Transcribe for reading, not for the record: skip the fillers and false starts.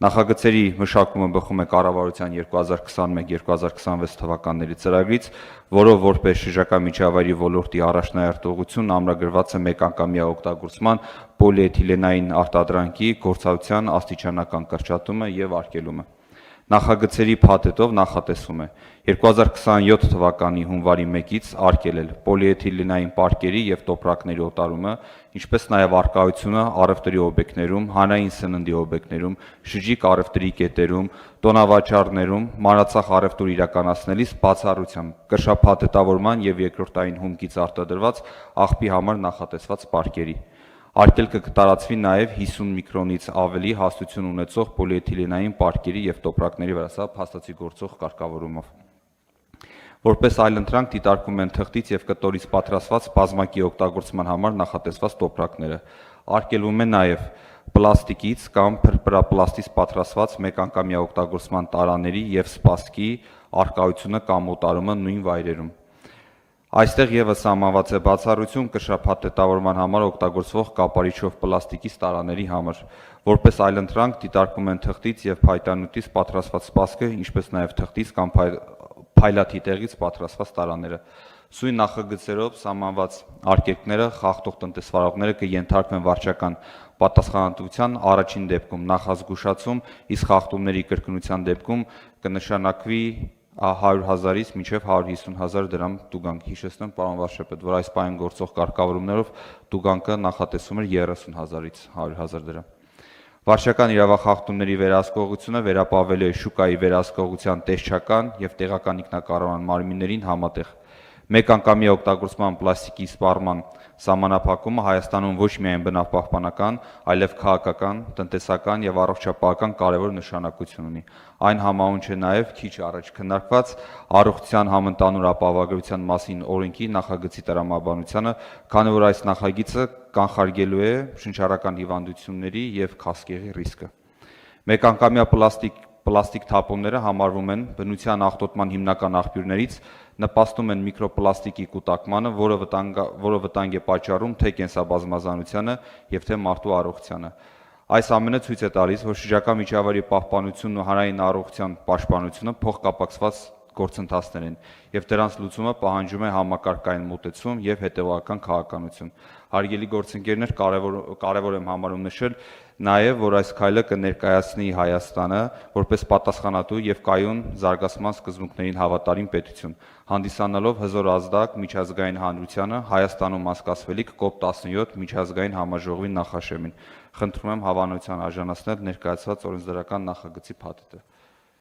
Նախագծերի մշակումը բխում է կառավարության 2021-2026 թվականների ծրագրից, որով որպես շրջակա միջավայրի ոլորտի առաջնահերթողություն ամրագրված է մեկանգամյա օգտագործման պոլիէթիլենային արտադրանքի գործածության աստիճանական կրճատումը եւ արգելումը։ Նախագծերի փաթեթով նախատեսվում է 2027 թվականի հունվարի 1-ից արգելել պոլիէթիլենային պարկերի եւ տոպրակների օտարումը, ինչպես նաեւ առկայությունը առևտրի օբյեկտներում, հանրային սննդի օբյեկտներում, շրջիկ առևտրի կետերում, տոնավաճառներում, մանրածախ առևտուր իրականացնելիս բացառությամբ կրշափաթեթավորման եւ երկրորդային հումքից արտադրված աղբի համար նախատեսված պարկերի։ Արգելքը կտարածվի նաև 50 միկրոնից ավելի հաստություն ունեցող պոլիէթիլենային պարկերի և տոպրակների վրա, սա փաստացի գործող կարգավորումով։ Որպես այլընտրանք դիտարկում են թղթից և կտորից պատրաստված բազմակի օգտագործման համար նախատեսված տոպրակները։ Արգելվում է նաև պլաստիկից կամ փրփրապլաստից պատրաստված մեկանգամյա օգտագործման տարաների և սպասքի առկայությունը կամ օտարումը նույն վայրերում։ Այստեղ եւս սահմանված է բացառություն կրշափաթեթավորման համար օգտագործվող կապարիչով պլաստիկի տարաների համար, որպես այլընտրանք դիտարկում են թղթից եւ փայտանյութից պատրաստված սպասքը, ինչպես նաեւ թղթից կամ փայլաթիթեղից պատրաստված տարաները։ Սույն նախագծերով սահմանված արգելքները խախտող տնտեսվարողները կենթարկվեն վարչական պատասխանատվության առաջին դեպքում նախազգուշացում, իսկ խախտումների կրկնության դեպքում կնշանակվի 100,000-ից մինչև 150,000 դրամ տուգանք։ Հիշեցնեմ, պարոն վարչապետ, որ այս պահին գործող կարգավորումներով տուգանքը նախատեսվում էր 30,000-ից 100,000 դրամ։ Վարչական իրավախախտումների վերահսկողությունը վերապահվելու է շուկայի վերահսկողության տեսչական եւ տեղական ինքնակառավարման մարմիններին համատեղ։ Մեկանգամյա օգտագործման պլաստիկի սպառման սահմանափակումը Հայաստանում ոչ միայն բնապահպանական, այլև քաղաքական, տնտեսական եւ առողջապահական կարևոր նշանակություն ունի։ Այն համահունչ է նաեւ քիչ առաջ քննարկված առողջության համընդհանուր ապահովագրության մասին օրենքի նախագծի տրամաբանությանը, քանի որ այս նախագիծը կանխարգելու է շնչառական հիվանդությունների եւ քաղցկեղի ռիսկը։ Մեկանգամյա պլաստիկ թափոնները համարվում են բնության աղտոտման հիմնական աղբյուրներից, նպաստում են միկրոպլաստիկի կուտակմանը, որը վտանգ է պատճառում թե կենսաբազմազանությանը եւ թե մարդու առողջությանը։ Այս ամենը ցույց է տալիս, որ շրջակա միջավայրի պահպանությունն ու հանրային առողջության պաշտպանությունը փոխկապակցված գործընթացներ են եւ դրանց լուծումը պահանջում է համակարգային մոտեցում եւ հետեւողական քաղաքականություն։ Հարգելի գործընկերներ, կարևոր եմ համարում նշել նաեւ, որ այս քայլը կներկայացնի Հայաստանը որպես պատասխանատու եւ կայուն զարգացման սկզբունքներին հավատարիմ պետություն, հանդիսանալով հզոր ազդակ միջազգային հանրությանը Հայաստանում անցկացվելիք COP17 միջազգային համաժողովի նախաշեմին։ Խնդրում եմ հավանության արժանացնել ներկայացված օրենսդրական նախագծի փաթեթը։